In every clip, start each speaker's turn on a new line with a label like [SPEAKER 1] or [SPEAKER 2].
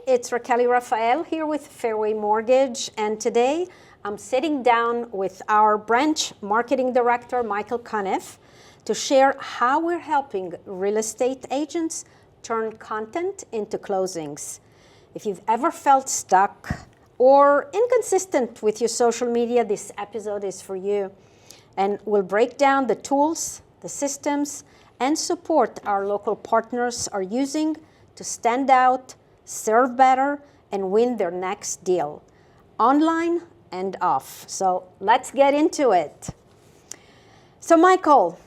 [SPEAKER 1] it's Racheli Refael here with Fairway Mortgage, and today I'm sitting down with our branch marketing director, Michael Cunniff, to share how we're helping real estate agents turn content into closings. If you've ever felt stuck or inconsistent with your social media, this episode is for you. And we'll break down the tools, the systems, and support our local partners are using to stand out, serve better, and win their next deal, online and off. So let's get into it. So Michael,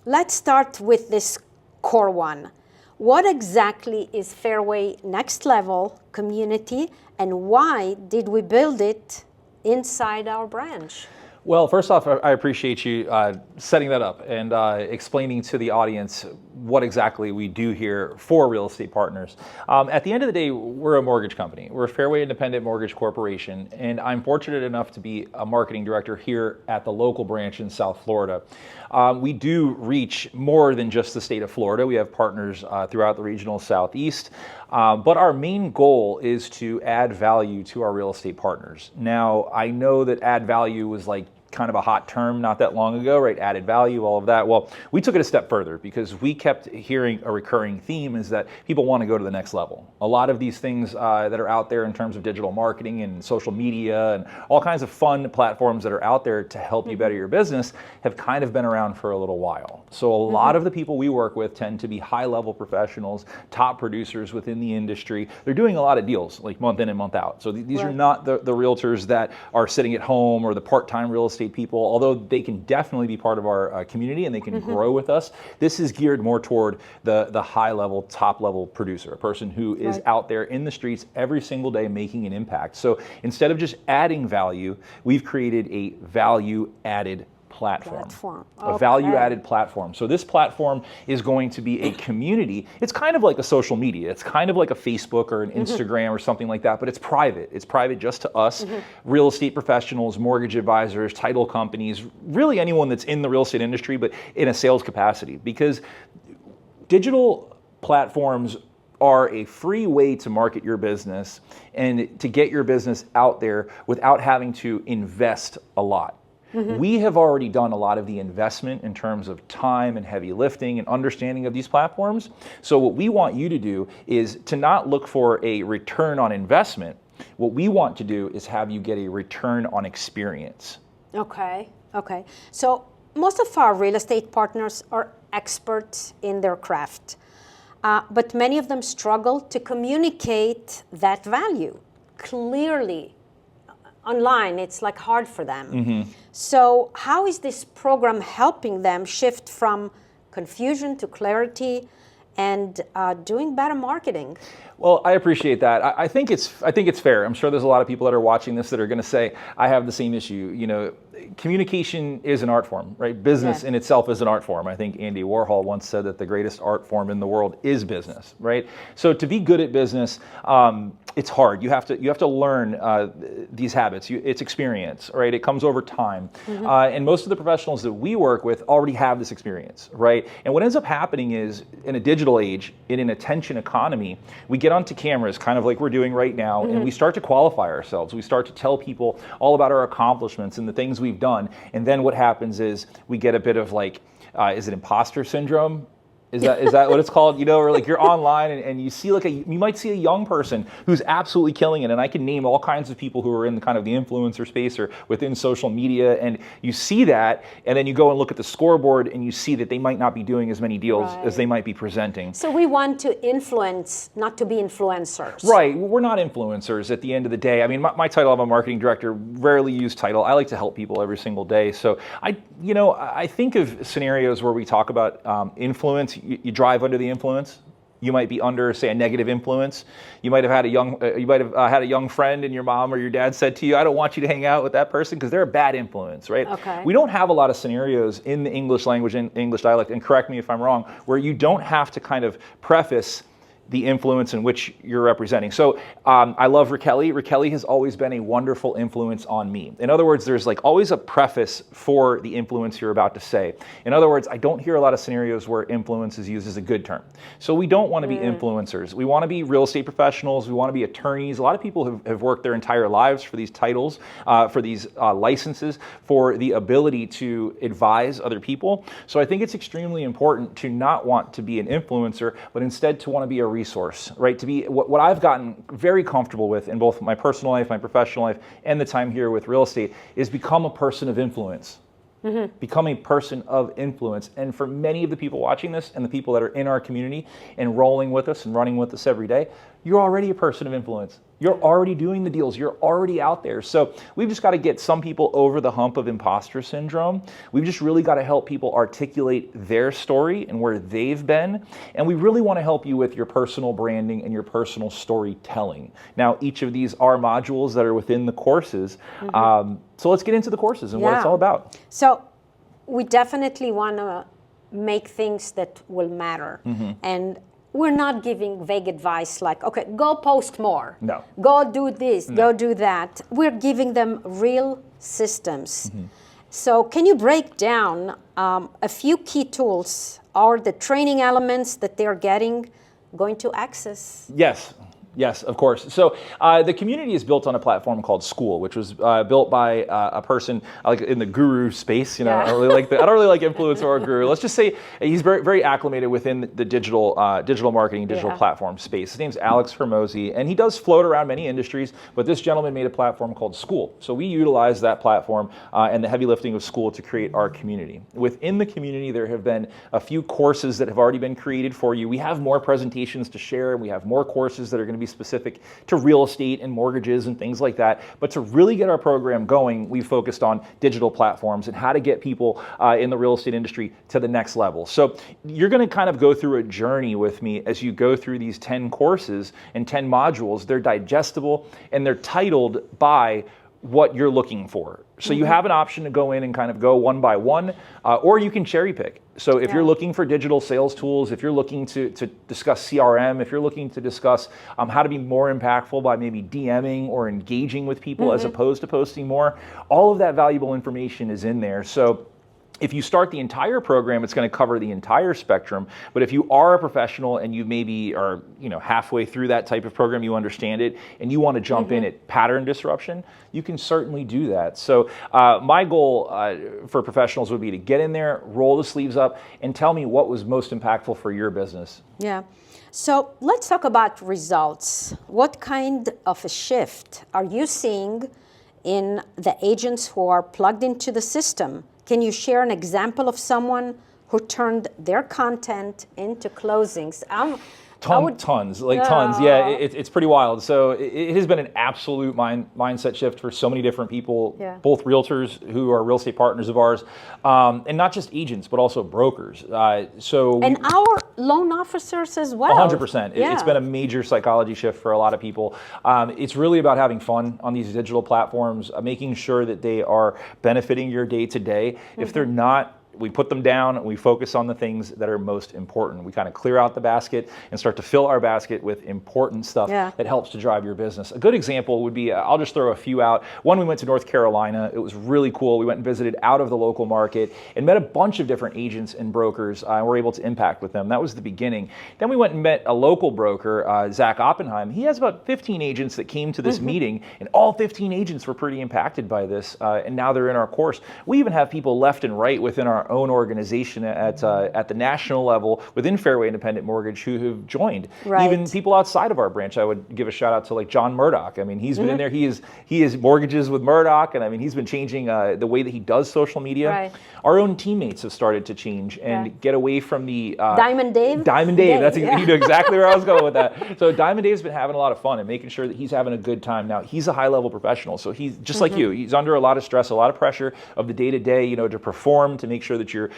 [SPEAKER 1] let's start with this core one. What exactly is Fairway Next Level Community, and why did we build it inside our branch?
[SPEAKER 2] Well, first off, I appreciate you setting that up and explaining to the audience what exactly we do here for real estate partners. At the end of the day, we're a mortgage company. We're a Fairway Independent Mortgage Corporation, and I'm fortunate enough to be a marketing director here at the local branch in South Florida. We do reach more than just the state of Florida. We have partners throughout the regional Southeast, but our main goal is to add value to our real estate partners. Now, I know that add value was like kind of a hot term not that long ago, right? Added value, all of that. Well, we took it a step further because we kept hearing a recurring theme is that people want to go to the next level. A lot of these things that are out there in terms of digital marketing and social media and all kinds of fun platforms that are out there to help you better your business have kind of been around for a little while. So a lot of the people we work with tend to be high-level professionals, top producers within the industry. They're doing a lot of deals like month in and month out. So these are not the realtors that are sitting at home or the part-time real estate people, although they can definitely be part of our community and they can grow with us. This is geared more toward the high-level, top-level producer, a person who is out there in the streets every single day making an impact. So instead of just adding value, we've created a value-added platform. A value-added platform. So this platform is going to be a community. It's kind of like a social media. It's kind of like a Facebook or an Instagram or something like that, but it's private. It's private just to us, real estate professionals, mortgage advisors, title companies, really anyone that's in the real estate industry, but in a sales capacity. Because digital platforms are a free way to market your business and to get your business out there without having to invest a lot. We have already done a lot of the investment in terms of time and heavy lifting and understanding of these platforms. So what we want you to do is to not look for a return on investment. What we want to do is have you get a return on experience. Okay. So most of our real estate partners are experts in their craft, but many of them struggle to communicate that value clearly. Online, it's like hard for them. So how is this program helping them shift from confusion to clarity and doing better marketing? Well, I appreciate that. I think it's fair. I'm sure there's a lot of people that are watching this that are going to say, I have the same issue. You know, communication is an art form, right? Business in itself is an art form. I think Andy Warhol once said that the greatest art form in the world is business, right? So to be good at business, it's hard. You have to learn these habits. It's experience, right? It comes over time. And most of the professionals that we work with already have this experience, right? And what ends up happening is in a digital age, in an attention economy, we get onto cameras, kind of like we're doing right now, and we start to qualify ourselves. We start to tell people all about our accomplishments and the things we've done. And then what happens is we get a bit of like, is it imposter syndrome? Is that what it's called? You know, or like you're online and you see you might see a young person who's absolutely killing it. And I can name all kinds of people who are in the kind of the influencer space or within social media. And you see that, and then you go and look at the scoreboard and you see that they might not be doing as many deals as they might be presenting. So we want to influence, not to be influencers. Right. We're not influencers at the end of the day. I mean, my title, I'm a marketing director, rarely use title. I like to help people every single day. So I think of scenarios where we talk about influence. You drive under the influence. You might be under, say, a negative influence. You might have had a young friend, and your mom or your dad said to you, "I don't want you to hang out with that person because they're a bad influence," right? Okay. We don't have a lot of scenarios in the English language and English dialect, and correct me if I'm wrong, where you don't have to kind of preface the influence in which you're representing. So I love Racheli. Racheli has always been a wonderful influence on me. In other words, there's like always a preface for the influence you're about to say. In other words, I don't hear a lot of scenarios where influence is used as a good term. So we don't want to be influencers. We want to be real estate professionals. We want to be attorneys. A lot of people have worked their entire lives for these titles, for these licenses, for the ability to advise other people. So I think it's extremely important to not want to be an influencer, but instead to want to be a resource, right? To be what I've gotten very comfortable with in both my personal life, my professional life, and the time here with real estate is become a person of influence. Become a person of influence. And for many of the people watching this and the people that are in our community and rolling with us and running with us every day, you're already a person of influence. You're already doing the deals. You're already out there. So we've just got to get some people over the hump of imposter syndrome. We've just really got to help people articulate their story and where they've been. And we really want to help you with your personal branding and your personal storytelling. Now, each of these are modules that are within the courses. So let's get into the courses and what it's all about.
[SPEAKER 1] So we definitely want to make things that will matter. And we're not giving vague advice like, okay, go post more.
[SPEAKER 2] No.
[SPEAKER 1] Go do this, go do that. We're giving them real systems. So can you break down a few key tools or the training elements that they're going to access?
[SPEAKER 2] Yes, of course. So the community is built on a platform called School, which was built by a person like in the guru space. You know, I don't really like influencer or guru. Let's just say he's very, very acclimated within the digital marketing, digital platform space. His name's Alex Hermosi, and he does float around many industries. But this gentleman made a platform called School. So we utilize that platform and the heavy lifting of School to create our community. Within the community, there have been a few courses that have already been created for you. We have more presentations to share, and we have more courses that are going to be specific to real estate and mortgages and things like that. But to really get our program going, we focused on digital platforms and how to get people in the real estate industry to the next level. So you're going to kind of go through a journey with me as you go through these 10 courses and 10 modules. They're digestible and they're titled by what you're looking for. So you have an option to go in and kind of go one by one, or you can cherry pick. So if you're looking for digital sales tools, if you're looking to discuss CRM, if you're looking to discuss how to be more impactful by maybe DMing or engaging with people as opposed to posting more, all of that valuable information is in there. So if you start the entire program, it's going to cover the entire spectrum. But if you are a professional and you maybe are halfway through that type of program, you understand it, and you want to jump in at pattern disruption, you can certainly do that. So my goal for professionals would be to get in there, roll the sleeves up, and tell me what was most impactful for your business. Yeah.
[SPEAKER 1] So let's talk about results. What kind of a shift are you seeing in the agents who are plugged into the system? Can you share an example of someone who turned their content into closings?
[SPEAKER 2] Tons. Yeah, it's pretty wild. So it has been an absolute mindset shift for so many different people, both realtors who are real estate partners of ours, and not just agents, but also brokers.
[SPEAKER 1] And our loan officers as well.
[SPEAKER 2] 100%. It's been a major psychology shift for a lot of people. It's really about having fun on these digital platforms, making sure that they are benefiting your day to day. If they're not, we put them down and we focus on the things that are most important. We kind of clear out the basket and start to fill our basket with important stuff that helps to drive your business. A good example would be, I'll just throw a few out. One, we went to North Carolina. It was really cool. We went and visited out of the local market and met a bunch of different agents and brokers and were able to impact with them. That was the beginning. Then we went and met a local broker, Zach Oppenheim. He has about 15 agents that came to this meeting, and all 15 agents were pretty impacted by this, and now they're in our course. We even have people left and right within our own organization at the national level within Fairway Independent Mortgage who have joined. Even people outside of our branch, I would give a shout out to like John Murdoch. I mean, he's been in there. He is mortgages with Murdoch, and I mean, he's been changing the way that he does social media. Our own teammates have started to change and get away from the
[SPEAKER 1] Diamond Dave.
[SPEAKER 2] That's you know exactly where I was going with that. So Diamond Dave's been having a lot of fun and making sure that he's having a good time. Now he's a high-level professional, so he's just like you. He's under a lot of stress, a lot of pressure of the day-to-day, to perform, to make sure that you're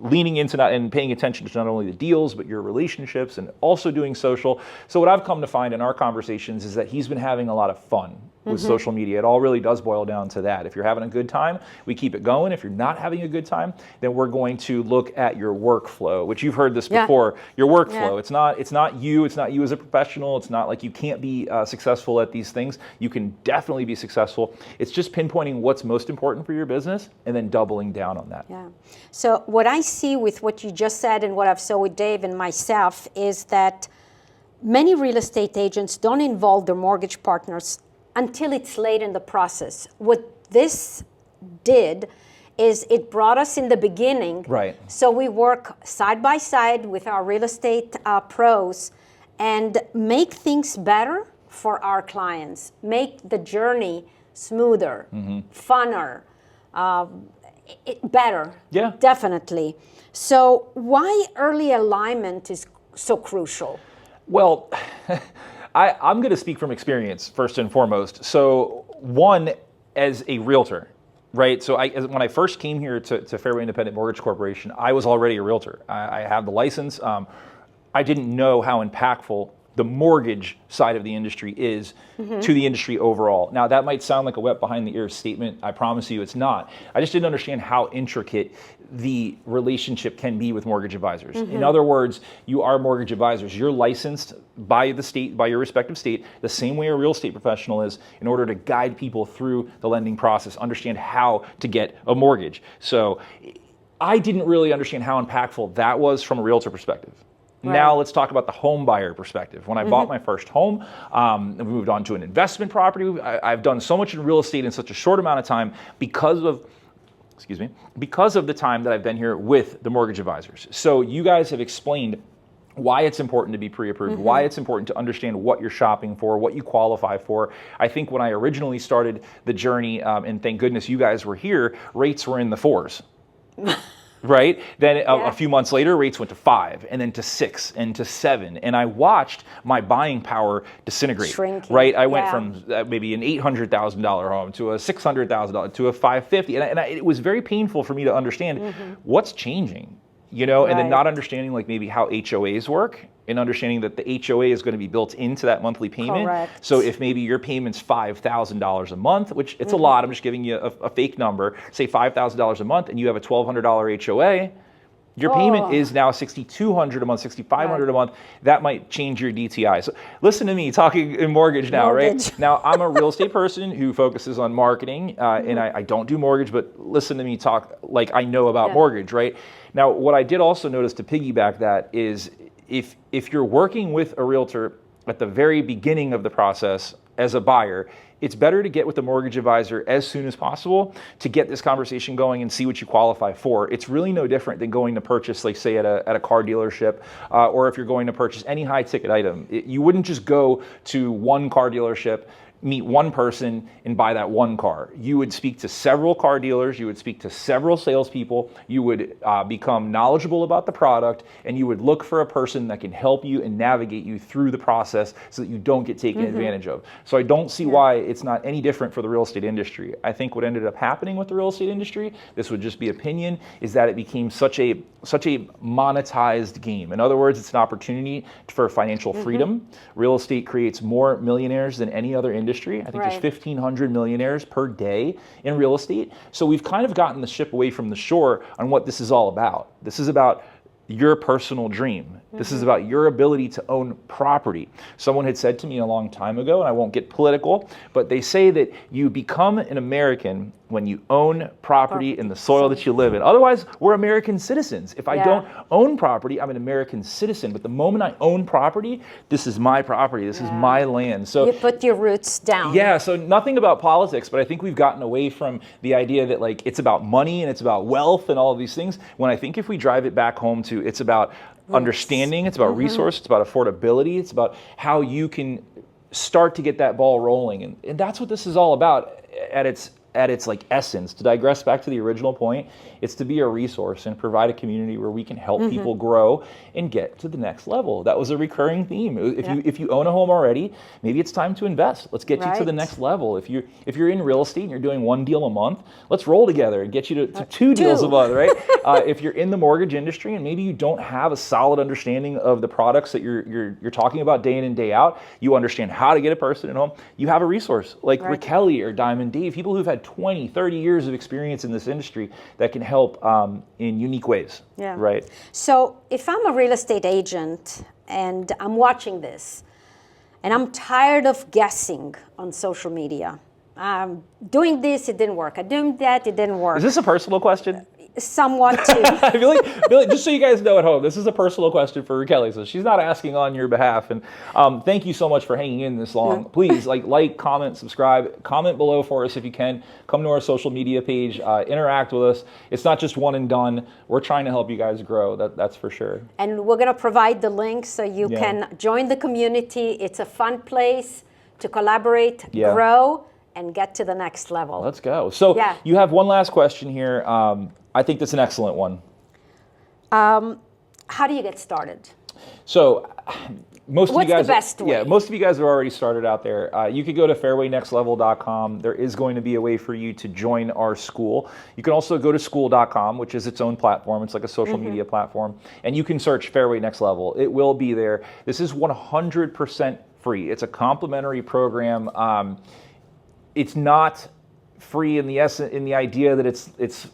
[SPEAKER 2] leaning into and paying attention to not only the deals, but your relationships and also doing social. So what I've come to find in our conversations is that he's been having a lot of fun. with social media. It all really does boil down to that. If you're having a good time, we keep it going. If you're not having a good time, then we're going to look at your workflow, which you've heard this before. Your workflow. It's not you as a professional. It's not like you can't be successful at these things. You can definitely be successful. It's just pinpointing what's most important for your business and then doubling down on that.
[SPEAKER 1] Yeah. So what I see with what you just said and what I've saw with Dave and myself is that many real estate agents don't involve their mortgage partners until it's late in the process. What this did is it brought us in the beginning.
[SPEAKER 2] Right.
[SPEAKER 1] So we work side by side with our real estate pros and make things better for our clients, make the journey smoother, funner, better.
[SPEAKER 2] Yeah.
[SPEAKER 1] Definitely. So why early alignment is so crucial?
[SPEAKER 2] Well, I'm going to speak from experience first and foremost. So one, as a realtor, right? So when I first came here to Fairway Independent Mortgage Corporation, I was already a realtor. I have the license. I didn't know how impactful the mortgage side of the industry is to the industry overall. Now, that might sound like a wet behind the ears statement. I promise you it's not. I just didn't understand how intricate the relationship can be with mortgage advisors. In other words, you are mortgage advisors. You're licensed by the state, by your respective state, the same way a real estate professional is, in order to guide people through the lending process, understand how to get a mortgage. So I didn't really understand how impactful that was from a realtor perspective. Right. Now let's talk about the home buyer perspective. When I bought my first home, we moved on to an investment property. I've done so much in real estate in such a short amount of time because of the time that I've been here with the mortgage advisors. So you guys have explained why it's important to be pre-approved, why it's important to understand what you're shopping for, what you qualify for. I think when I originally started the journey, and thank goodness you guys were here, rates were in the 4s. Right? Then a few months later, rates went to 5, and then to 6, and to 7. And I watched my buying power disintegrate.
[SPEAKER 1] Shrinking.
[SPEAKER 2] Right? I went from maybe an $800,000 home to a $600,000 to a $550,000. And it was very painful for me to understand what's changing, you know, and then not understanding like maybe how HOAs work, and understanding that the HOA is going to be built into that monthly payment.
[SPEAKER 1] Correct.
[SPEAKER 2] So if maybe your payment's $5,000 a month, which it's a lot, I'm just giving you a fake number, say $5,000 a month, and you have a $1,200 HOA, your payment is now $6,200 a month, $6,500 a month. That might change your DTI. So listen to me talking in mortgage now, right? Now, I'm a real estate person who focuses on marketing, and I don't do mortgage, but listen to me talk like I know about mortgage, right? Now, what I did also notice to piggyback that is if you're working with a realtor at the very beginning of the process as a buyer, it's better to get with the mortgage advisor as soon as possible to get this conversation going and see what you qualify for. It's really no different than going to purchase, like say at a car dealership, or if you're going to purchase any high ticket item. You wouldn't just go to one car dealership, meet one person and buy that one car. You would speak to several car dealers, you would speak to several salespeople, you would become knowledgeable about the product, and you would look for a person that can help you and navigate you through the process so that you don't get taken advantage of. So I don't see why it's not any different for the real estate industry. I think what ended up happening with the real estate industry, this would just be opinion, is that it became such a monetized game. In other words, it's an opportunity for financial freedom. Real estate creates more millionaires than any other industry. I think there's 1,500 millionaires per day in real estate. So we've kind of gotten the ship away from the shore on what this is all about. This is about your personal dream. This is about your ability to own property. Someone had said to me a long time ago, and I won't get political, but they say that you become an American when you own property in the soil that you live in. Otherwise, we're American citizens. If I don't own property, I'm an American citizen. But the moment I own property, this is my property. This is my land. So
[SPEAKER 1] you put your roots down.
[SPEAKER 2] Yeah, so nothing about politics, but I think we've gotten away from the idea that like it's about money and it's about wealth and all of these things, when I think if we drive it back home to it's about understanding, it's about resource, it's about affordability, it's about how you can start to get that ball rolling. And that's what this is all about at its at its like essence, to digress back to the original point, it's to be a resource and provide a community where we can help people grow and get to the next level. That was a recurring theme. If you own a home already, maybe it's time to invest. Let's get you to the next level. If you're in real estate and you're doing 1 deal a month, let's roll together and get you to 2 deals a month, right? If you're in the mortgage industry and maybe you don't have a solid understanding of the products that you're talking about day in and day out, you understand how to get a person at home, you have a resource like Racheli or Diamond Dave, people who've had 20, 30 years of experience in this industry that can help in unique ways, right?
[SPEAKER 1] So if I'm a real estate agent and I'm watching this and I'm tired of guessing on social media, doing this, it didn't work. I'm doing that, it didn't work.
[SPEAKER 2] Is this a personal question?
[SPEAKER 1] Somewhat too.
[SPEAKER 2] I feel like, just so you guys know at home, this is a personal question for Racheli, so she's not asking on your behalf. And thank you so much for hanging in this long. Please like, comment, subscribe, comment below for us if you can. Come to our social media page, interact with us. It's not just one and done. We're trying to help you guys grow. That's for sure.
[SPEAKER 1] And we're going to provide the link so you can join the community. It's a fun place to collaborate, grow, and get to the next level.
[SPEAKER 2] Let's go. So you have one last question here. I think that's an excellent one.
[SPEAKER 1] How do you get started?
[SPEAKER 2] So most of you guys,
[SPEAKER 1] the best way?
[SPEAKER 2] Yeah, most of you guys are already started out there. You could go to fairwaynextlevel.com. There is going to be a way for you to join our school. You can also go to school.com, which is its own platform. It's like a social media platform. And you can search Fairway Next Level. It will be there. This is 100% free. It's a complimentary program. It's not free in the idea that it's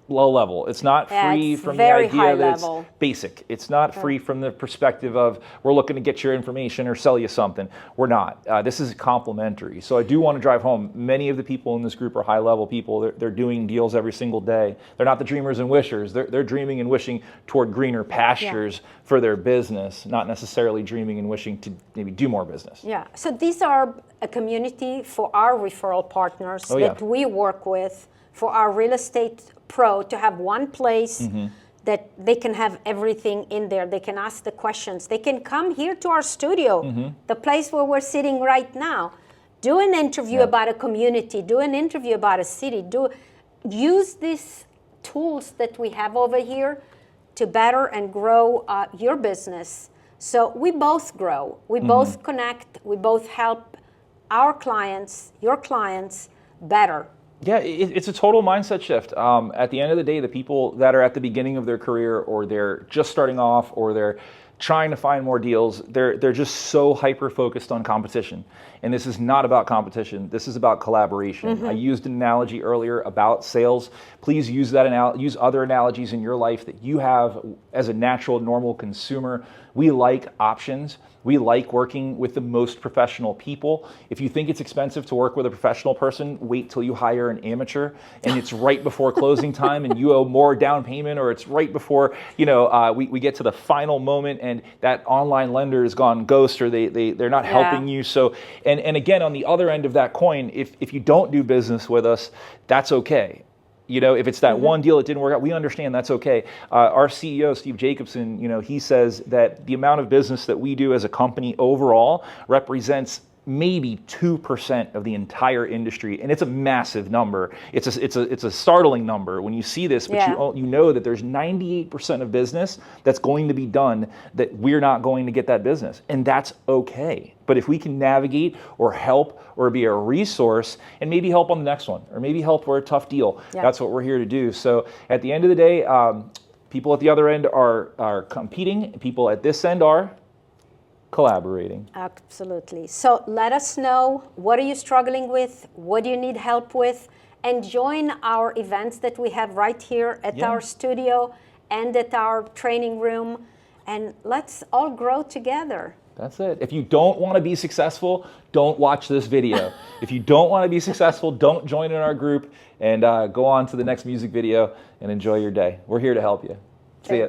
[SPEAKER 2] low level. It's not free from the idea that it's basic. It's not free from the perspective of we're looking to get your information or sell you something. We're not. This is complimentary. So I do want to drive home. Many of the people in this group are high level people. They're doing deals every single day. They're not the dreamers and wishers. They're dreaming and wishing toward greener pastures for their business, not necessarily dreaming and wishing to maybe do more business.
[SPEAKER 1] Yeah. So these are a community for our referral partners that we work with, for our real estate pro to have one place that they can have everything in there. They can ask the questions. They can come here to our studio, the place where we're sitting right now. Do an interview about a community. Do an interview about a city. Use these tools that we have over here to better and grow your business. So we both grow. We both connect. We both help our clients, your clients, better.
[SPEAKER 2] Yeah, it's a total mindset shift. At the end of the day, the people that are at the beginning of their career, or they're just starting off, or they're trying to find more deals, they're just so hyper focused on competition. And this is not about competition. This is about collaboration. I used an analogy earlier about sales. Please use that use other analogies in your life that you have as a natural, normal consumer. We like options. We like working with the most professional people. If you think it's expensive to work with a professional person, wait till you hire an amateur and it's right before closing time and you owe more down payment, or it's right before we get to the final moment and that online lender has gone ghost, or they're not helping you. So and again, on the other end of that coin, if you don't do business with us, that's okay. If it's that one deal that didn't work out, we understand, that's okay. Our CEO, Steve Jacobson, he says that the amount of business that we do as a company overall represents maybe 2% of the entire industry, and it's a massive number. It's a startling number when you see this, but you know that there's 98% of business that's going to be done that we're not going to get that business, and that's okay. But if we can navigate or help or be a resource and maybe help on the next one, or maybe help for a tough deal, that's what we're here to do. So at the end of the day, people at the other end are competing, people at this end are collaborating.
[SPEAKER 1] Absolutely. So let us know, what are you struggling with? What do you need help with? And join our events that we have right here at our studio and at our training room. And let's all grow together.
[SPEAKER 2] That's it. If you don't want to be successful, don't watch this video. If you don't want to be successful, don't join in our group, and go on to the next music video and enjoy your day. We're here to help you. See ya.